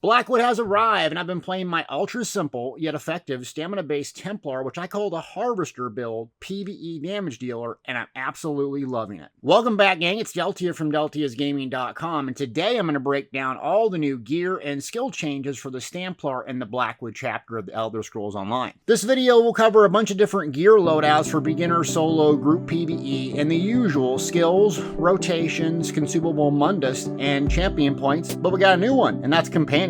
Blackwood has arrived, and I've been playing my ultra-simple, yet effective, stamina-based Templar, which I call the Harvester build, PvE damage dealer, and I'm absolutely loving it. Welcome back, gang. It's Deltia from Deltiasgaming.com, and today I'm going to break down all the new gear and skill changes for the Stamplar and the Blackwood chapter of the Elder Scrolls Online. This video will cover a bunch of different gear loadouts for beginner, solo, group PvE, and the usual skills, rotations, consumable Mundus, and champion points, but we got a new one, and that's companion.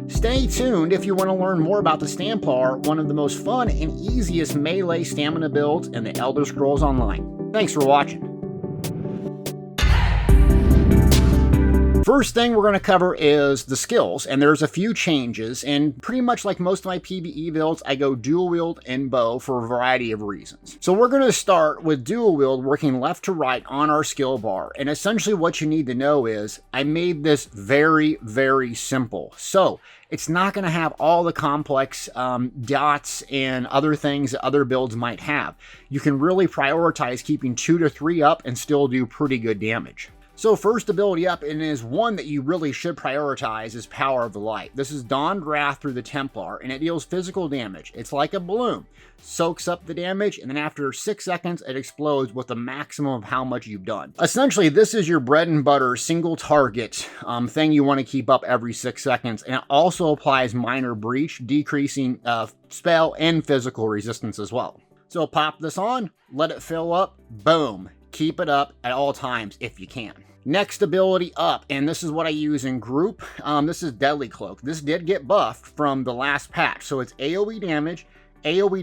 Stay tuned if you want to learn more about the Stamplar, one of the most fun and easiest melee stamina builds in the Elder Scrolls Online. Thanks for watching. First thing we're going to cover is the skills, and there's a few changes, and pretty much like most of my PvE builds, I go dual wield and bow for a variety of reasons. So we're going to start with dual wield working left to right on our skill bar, and essentially what you need to know is I made this very, very simple. So it's not going to have all the complex dots and other things that other builds might have. You can really prioritize keeping 2 to 3 up and still do pretty good damage. So first ability up, and is one that you really should prioritize, is Power of the Light. This is Dawned Wrath through the Templar, and it deals physical damage. It's like a balloon. Soaks up the damage, and then after 6 seconds, it explodes with the maximum of how much you've done. Essentially, this is your bread and butter single target thing you want to keep up every 6 seconds, and it also applies Minor Breach, decreasing spell and physical resistance as well. So pop this on, let it fill up, boom. Keep it up at all times if you can. Next ability up, and this is what I use in group. This is Deadly Cloak. This did get buffed from the last patch, so it's AoE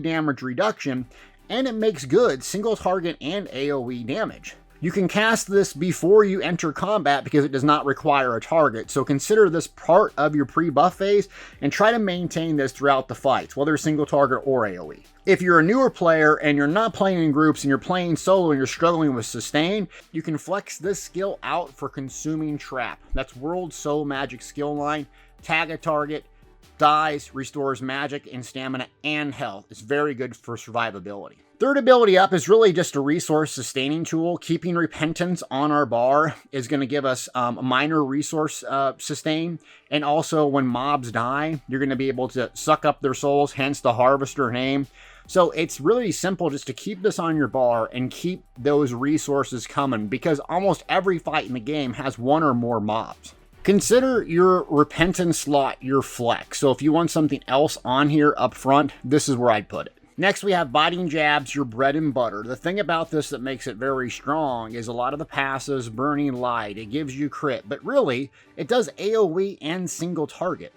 damage reduction, and it makes good single target and AoE damage. You can cast this before you enter combat because it does not require a target, so consider this part of your pre-buff phase and try to maintain this throughout the fights, whether single target or AoE. If you're a newer player and you're not playing in groups and you're playing solo and you're struggling with sustain, you can flex this skill out for Consuming Trap. That's World Soul Magic skill line. Tag a target, dies, restores magic and stamina and health. It's very good for survivability. Third ability up is really just a resource sustaining tool. Keeping Repentance on our bar is going to give us a minor resource sustain. And also when mobs die, you're going to be able to suck up their souls, hence the Harvester name. So it's really simple just to keep this on your bar and keep those resources coming, because almost every fight in the game has one or more mobs. Consider your Repentance slot your flex. So if you want something else on here up front, this is where I'd put it. Next, we have Biting Jabs, your bread and butter. The thing about this that makes it very strong is a lot of the passives, Burning Light, it gives you crit, but really, it does AoE and single target.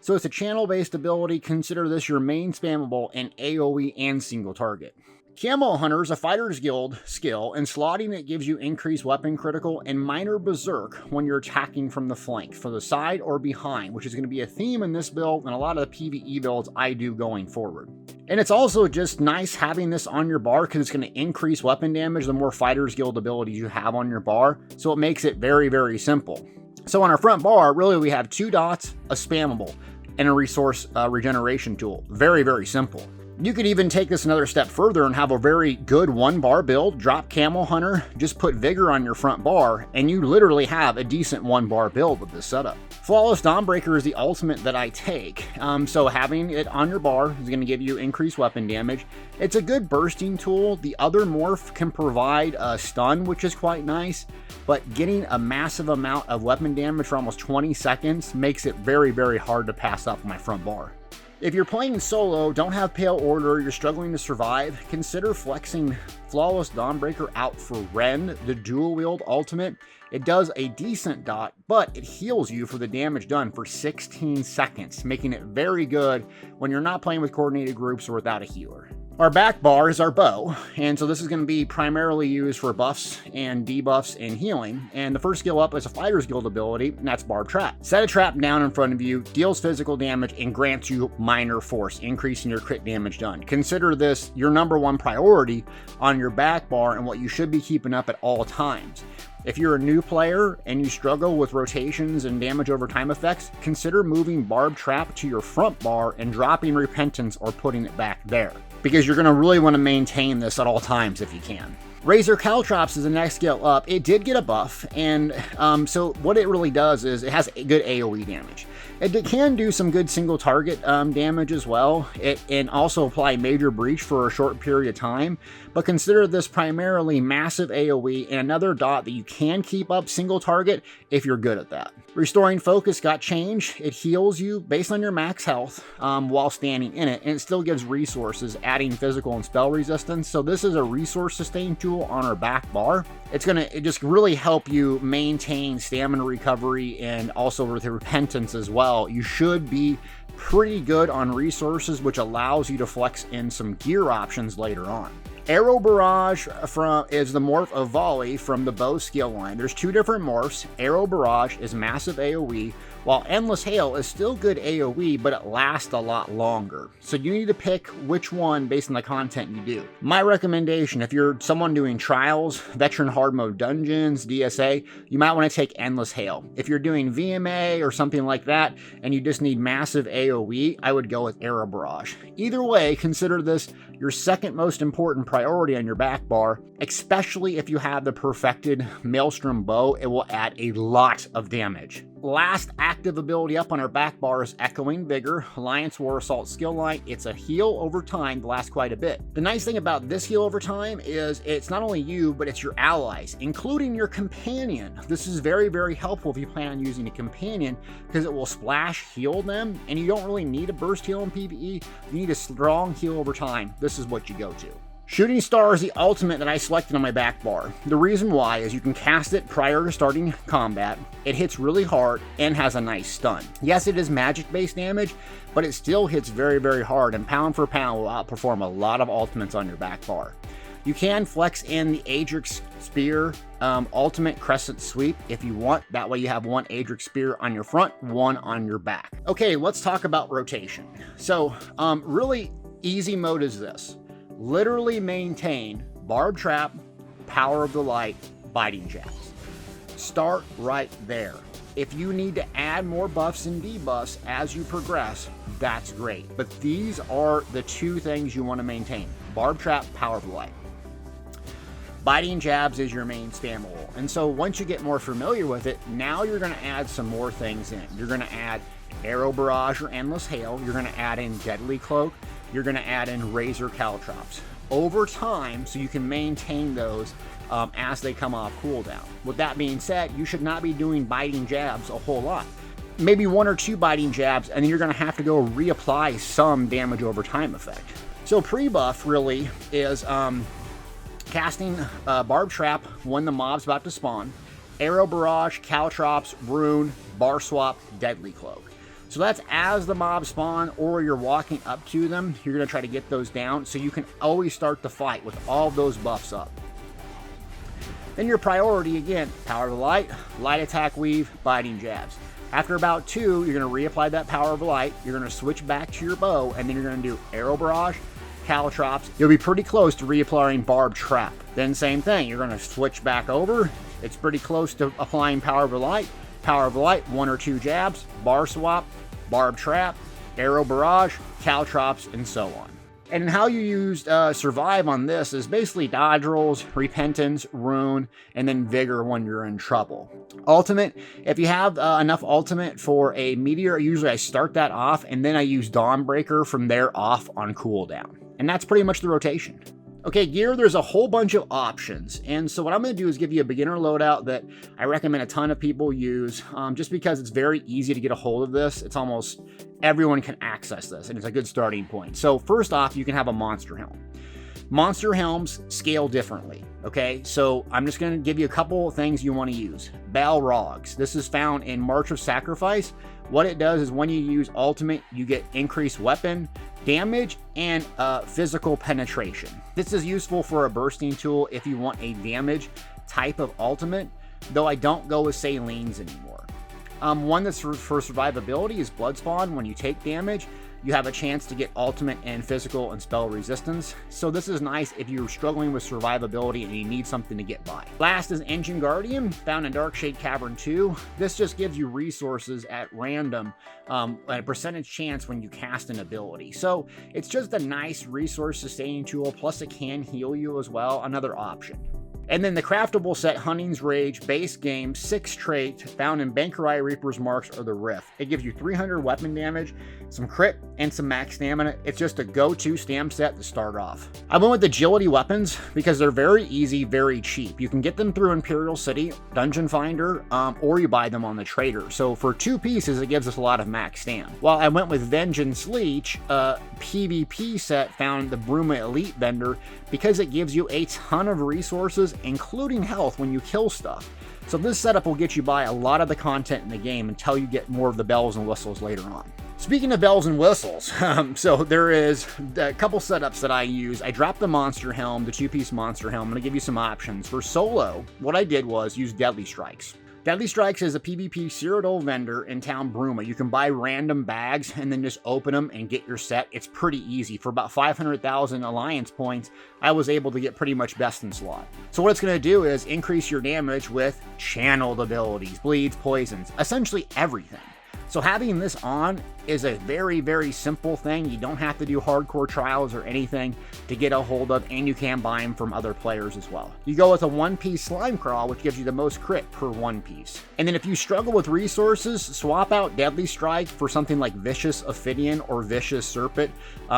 So it's a channel-based ability. Consider this your main spammable in AoE and single target. Camo Hunter is a Fighter's Guild skill, and slotting it gives you increased weapon critical and minor berserk when you're attacking from the flank, for the side or behind, which is going to be a theme in this build and a lot of the PvE builds I do going forward. And it's also just nice having this on your bar because it's going to increase weapon damage the more Fighter's Guild abilities you have on your bar, so it makes it very, very simple. So on our front bar, really we have 2 dots, a spammable, and a resource regeneration tool. Very, very simple. You could even take this another step further and have a very good 1-bar build. Drop Camo Hunter, just put Vigor on your front bar, and you literally have a decent 1-bar build with this setup. Flawless Dawnbreaker is the ultimate that I take. So having it on your bar is going to give you increased weapon damage. It's a good bursting tool. The other morph can provide a stun, which is quite nice, but getting a massive amount of weapon damage for almost 20 seconds makes it very, very hard to pass up my front bar. If you're playing solo, don't have Pale Order, you're struggling to survive, consider flexing Flawless Dawnbreaker out for Ren, the dual wield ultimate. It does a decent dot, but it heals you for the damage done for 16 seconds, making it very good when you're not playing with coordinated groups or without a healer. Our back bar is our bow, and so this is going to be primarily used for buffs and debuffs and healing, and the first skill up is a Fighter's Guild ability, and that's Barb Trap. Set a trap down in front of you, deals physical damage, and grants you minor force, increasing your crit damage done. Consider this your #1 priority on your back bar and what you should be keeping up at all times. If you're a new player and you struggle with rotations and damage over time effects, consider moving Barb Trap to your front bar and dropping Repentance or putting it back there, because you're going to really want to maintain this at all times if you can. Razor Caltrops is the next skill up. It did get a buff, and so what it really does is it has good AoE damage. It can do some good single target damage as well. It can also apply Major Breach for a short period of time, but consider this primarily massive AoE and another dot that you can keep up single target if you're good at that. Restoring Focus got changed. It heals you based on your max health while standing in it, and it still gives resources, adding physical and spell resistance. So this is a resource sustain tool on our back bar. It's gonna just really help you maintain stamina recovery and also with repentance as well. You should be pretty good on resources, which allows you to flex in some gear options later on. Arrow Barrage is the morph of Volley from the bow skill line. There's two different morphs. Arrow Barrage is massive AoE, while Endless Hail is still good AoE, but it lasts a lot longer. So you need to pick which one based on the content you do. My recommendation, if you're someone doing trials, veteran hard mode dungeons, DSA, you might want to take Endless Hail. If you're doing VMA or something like that, and you just need massive AoE, I would go with Arrow Barrage. Either way, consider this your second most important priority on your back bar, especially if you have the perfected Maelstrom bow. It will add a lot of damage. Last active ability up on our back bar is Echoing Vigor, Alliance War Assault skill line. It's a heal over time that lasts quite a bit. The nice thing about this heal over time is it's not only you, but it's your allies, including your companion. This is very, very helpful if you plan on using a companion, because it will splash heal them, and you don't really need a burst heal in PvE. You need a strong heal over time. This is what you go to. Shooting Star is the ultimate that I selected on my back bar. The reason why is you can cast it prior to starting combat, it hits really hard, and has a nice stun. Yes, it is magic-based damage, but it still hits very, very hard, and pound for pound will outperform a lot of ultimates on your back bar. You can flex in the Adrix Spear ultimate Crescent Sweep if you want. That way you have one Adrix Spear on your front, one on your back. Okay, let's talk about rotation. So, really easy mode is this. Literally maintain Barb Trap, Power of the Light, Biting Jabs. Start right there. If you need to add more buffs and debuffs as you progress, that's great. But these are the two things you want to maintain. Barb Trap, Power of the Light. Biting Jabs is your main spam roll. And so once you get more familiar with it, now you're going to add some more things in. You're going to add Arrow Barrage or Endless Hail. You're going to add in Deadly Cloak. You're going to add in Razor Caltrops over time, so you can maintain those as they come off cooldown. With that being said, you should not be doing Biting Jabs a whole lot. Maybe one or two Biting Jabs, and then you're going to have to go reapply some damage over time effect. So pre-buff really is casting Barb Trap when the mob's about to spawn, Arrow Barrage, Caltrops, Rune, Bar Swap, Deadly Cloak. So that's as the mobs spawn or you're walking up to them, you're going to try to get those down so you can always start the fight with all those buffs up. Then your priority, again, Power of the Light, Light Attack Weave, Biting Jabs. After about 2, you're going to reapply that Power of the Light, you're going to switch back to your bow, and then you're going to do Arrow Barrage, Caltrops. You'll be pretty close to reapplying Barb Trap. Then same thing, you're going to switch back over, it's pretty close to applying Power of the Light, 1 or 2 jabs, Bar Swap, Barb Trap, Arrow Barrage, Caltrops, and so on. And how you used Survive on this is basically dodge rolls, Repentance, Rune, and then Vigor when you're in trouble. Ultimate, if you have enough ultimate for a meteor, usually I start that off, and then I use Dawnbreaker from there off on cooldown. And that's pretty much the rotation. Okay, gear, there's a whole bunch of options, and so what I'm going to do is give you a beginner loadout that I recommend a ton of people use, just because it's very easy to get a hold of this. It's almost everyone can access this, and it's a good starting point. So first off, you can have a Monster Helm. Monster Helms scale differently, okay? So I'm just going to give you a couple of things you want to use. Balrogs. This is found in March of Sacrifice. What it does is when you use ultimate, you get increased weapon damage and physical penetration. This is useful for a bursting tool if you want a damage type of ultimate, though I don't go with Salines anymore. One that's for survivability is Blood Spawn. When you take damage, you have a chance to get ultimate and physical and spell resistance. So this is nice if you're struggling with survivability and you need something to get by. Last is Engine Guardian, found in Darkshade Cavern 2. This just gives you resources at random, a percentage chance when you cast an ability. So it's just a nice resource sustaining tool, plus it can heal you as well, another option. And then the craftable set, Hunting's Rage, base game, 6 trait, found in Bankerai, Reaper's Marks, or the Rift. It gives you 300 weapon damage, some crit, and some max stamina. It's just a go-to stam set to start off. I went with agility weapons because they're very easy, very cheap. You can get them through Imperial City, Dungeon Finder, or you buy them on the trader. So for 2 pieces, it gives us a lot of max stam. While I went with Vengeance Leech, a PvP set found the Bruma Elite vendor because it gives you a ton of resources, including health when you kill stuff. So this setup will get you by a lot of the content in the game until you get more of the bells and whistles later on. Speaking of bells and whistles, so there is a couple setups that I use. I dropped the monster helm, the 2-piece monster helm. I'm going to give you some options. For solo, what I did was use Deadly Strikes. Deadly Strikes is a PvP Cyrodiil vendor in town Bruma. You can buy random bags and then just open them and get your set. It's pretty easy. For about 500,000 alliance points, I was able to get pretty much best in slot. So what it's going to do is increase your damage with channeled abilities, bleeds, poisons, essentially everything. So having this on is a very, very simple thing. You don't have to do hardcore trials or anything to get a hold of, and you can buy them from other players as well. You go with a 1-piece Slime Crawl, which gives you the most crit per 1 piece. And then if you struggle with resources, swap out Deadly Strike for something like Vicious Ophidian or Vicious Serpent.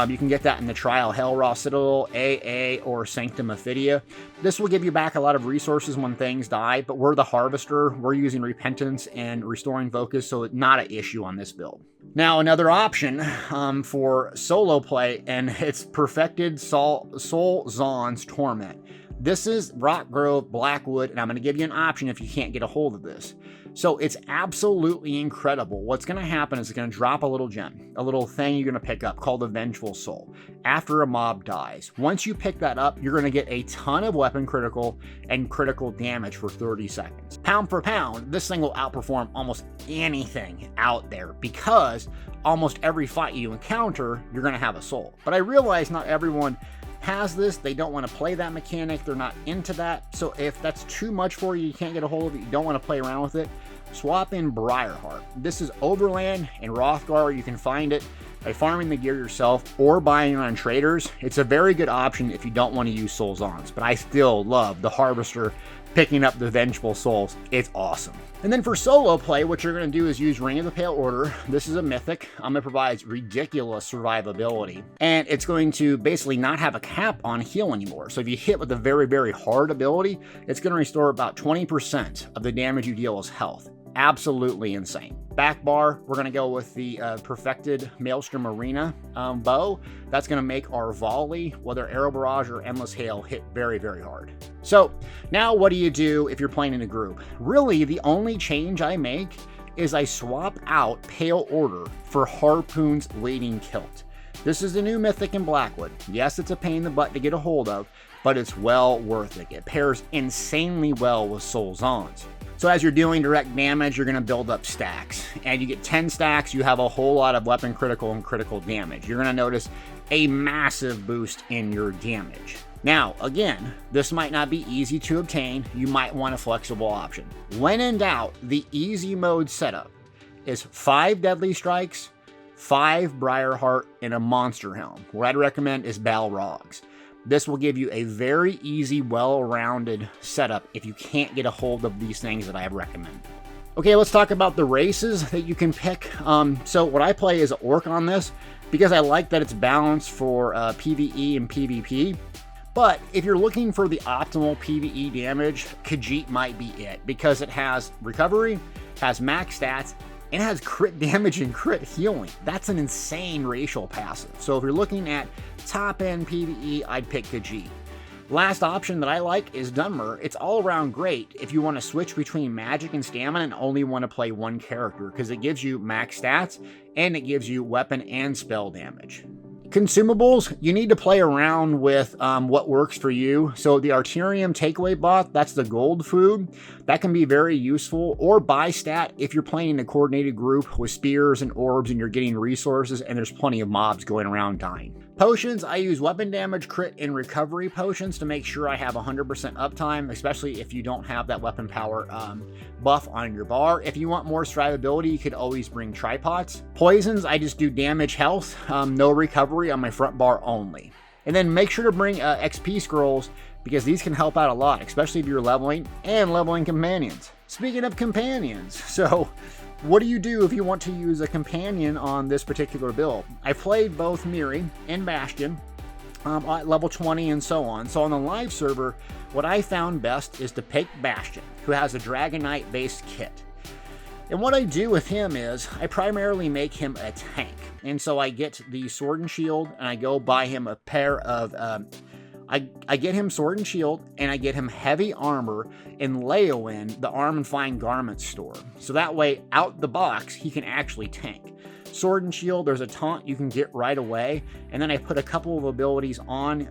You can get that in the trial, Hellraw Citadel, AA, or Sanctum Ophidia. This will give you back a lot of resources when things die, but we're the Harvester. We're using Repentance and Restoring Focus, so it's not an issue on this build. Now, another option for solo play, and it's Perfected Soul Zaan's Torment. This is Rock Grove, Blackwood, and I'm going to give you an option if you can't get a hold of this. So it's absolutely incredible. What's going to happen is it's going to drop a little gem, a little thing you're going to pick up called the Vengeful Soul after a mob dies. Once you pick that up, you're going to get a ton of weapon critical and critical damage for 30 seconds. Pound for pound, this thing will outperform almost anything out there because almost every fight you encounter, you're going to have a soul. But I realize not everyone has this. They don't want to play that mechanic. They're not into that. So if that's too much for you, you can't get a hold of it, you don't want to play around with it, swap in Briarheart. This is Overland in Hrothgar. You can find it by farming the gear yourself or buying it on traders. It's a very good option if you don't want to use Soul Zaans, but I still love the Harvester picking up the Vengeful Souls. It's awesome. And then for solo play, what you're going to do is use Ring of the Pale Order. This is a mythic. It provides ridiculous survivability. And it's going to basically not have a cap on heal anymore. So if you hit with a very, very hard ability, it's going to restore about 20% of the damage you deal as health. Absolutely insane. Back bar, we're going to go with the Perfected Maelstrom Arena bow. That's going to make our volley, whether Arrow Barrage or Endless Hail, hit very, very hard. So now what do you do if you're playing in a group? Really, the only change I make is I swap out Pale Order for Harpoon's Lading Kilt. This is a new mythic in Blackwood. Yes, it's a pain in the butt to get a hold of, but it's well worth it. It pairs insanely well with Soul Zaans. So as you're doing direct damage, you're going to build up stacks. And you get 10 stacks, you have a whole lot of weapon critical and critical damage. You're going to notice a massive boost in your damage. Now, again, this might not be easy to obtain. You might want a flexible option. When in doubt, the easy mode setup is 5 Deadly Strikes, 5 Briarheart, and a Monster Helm. What I'd recommend is Balrogs. This will give you a very easy, well-rounded setup if you can't get a hold of these things that I have recommended. Okay, let's talk about the races that you can pick. So what I play is Orc on this because I like that it's balanced for PvE and PvP. But if you're looking for the optimal PvE damage, Khajiit might be it because it has recovery, has max stats, and it has crit damage and crit healing. That's an insane racial passive. So if you're looking at top-end PvE, I'd pick Khajiit. Last option that I like is Dunmer. It's all around great if you want to switch between magic and stamina and only want to play one character because it gives you max stats and it gives you weapon and spell damage. Consumables, you need to play around with what works for you. So the Arterium takeaway bot, that's the gold food. That can be very useful. Or buy stat if you're playing in a coordinated group with spears and orbs and you're getting resources and there's plenty of mobs going around dying. Potions, I use weapon damage, crit, and recovery potions to make sure I have 100% uptime, especially if you don't have that weapon power buff on your bar. If you want more survivability, you could always bring tripods. Poisons, I just do damage, health, no recovery on my front bar only. And then make sure to bring XP scrolls because these can help out a lot, especially if you're leveling and leveling companions. Speaking of companions, so what do you do if you want to use a companion on this particular build? I played both Miri and Bastion at level 20 and so on. So on the live server, what I found best is to pick Bastion, who has a Dragon Knight based kit. And what I do with him is I primarily make him a tank. And so I get the sword and shield and I go buy him a pair of I get him sword and shield, and I get him heavy armor and Leoin, the arm and fine garments store. So that way, out the box, he can actually tank. Sword and shield, there's a taunt you can get right away, and then I put a couple of abilities on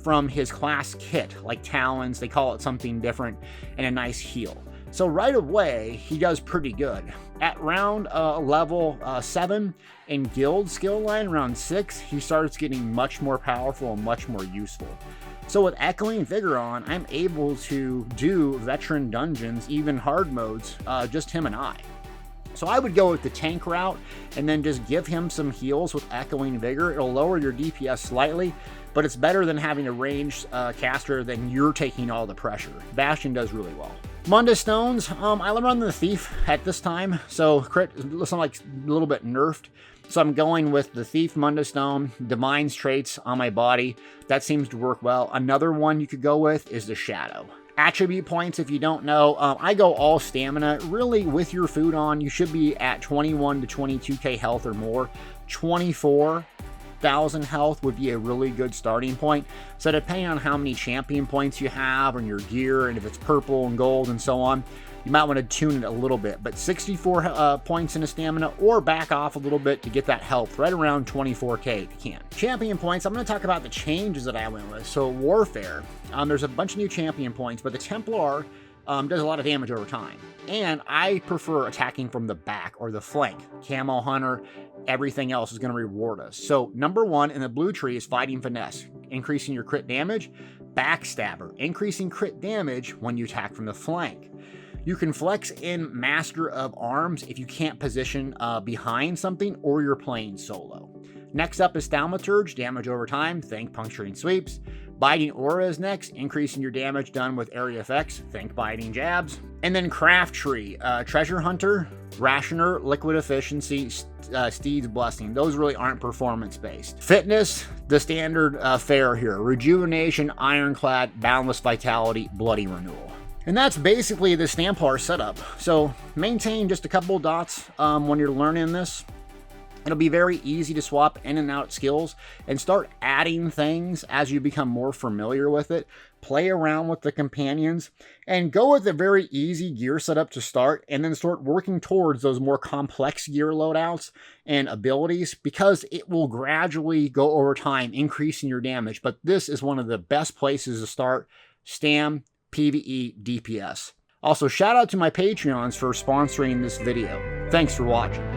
from his class kit, like talons, they call it something different, and a nice heal. So right away, he does pretty good. At round level 7 in guild skill line, round 6, he starts getting much more powerful and much more useful. So with Echoing Vigor on, I'm able to do veteran dungeons, even hard modes, just him and I. So I would go with the tank route and then just give him some heals with Echoing Vigor. It'll lower your DPS slightly, but it's better than having a ranged caster than you're taking all the pressure. Bastion does really well. Mundus Stones, I run the Thief at this time, so crit looks like a little bit nerfed. So I'm going with the Thief Mundus Stone, Divine's traits on my body. That seems to work well. Another one you could go with is the Shadow. Attribute points, if you don't know, I go all stamina. Really, with your food on, you should be at 21 to 22k health or more. 24,000 health would be a really good starting point. So depending on how many champion points you have and your gear, and if it's purple and gold and so on, you might want to tune it a little bit. But 64 points in a stamina, or back off a little bit to get that health right around 24k if you can. Champion points, I'm going to talk about the changes that I went with. So Warfare, there's a bunch of new champion points, but the Templar does a lot of damage over time. And I prefer attacking from the back or the flank. Camo Hunter, everything else is going to reward us. So number 1 in the blue tree is Fighting Finesse, increasing your crit damage. Backstabber, increasing crit damage when you attack from the flank. You can flex in Master of Arms if you can't position behind something or you're playing solo. Next up is Thaumaturge, damage over time, think puncturing sweeps. Biting Aura is next, increasing your damage done with area effects, think biting jabs. And then Craft Tree, Treasure Hunter, Rationer, Liquid Efficiency, Steed's Blessing. Those really aren't performance-based. Fitness, the standard fare here. Rejuvenation, Ironclad, Boundless Vitality, Bloody Renewal. And that's basically the Stamplar setup. So maintain just a couple dots when you're learning this. It'll be very easy to swap in and out skills and start adding things as you become more familiar with it. Play around with the companions and go with a very easy gear setup to start, and then start working towards those more complex gear loadouts and abilities, because it will gradually go over time, increasing your damage. But this is one of the best places to start. Stam, PvE, DPS. Also, shout out to my Patreons for sponsoring this video. Thanks for watching.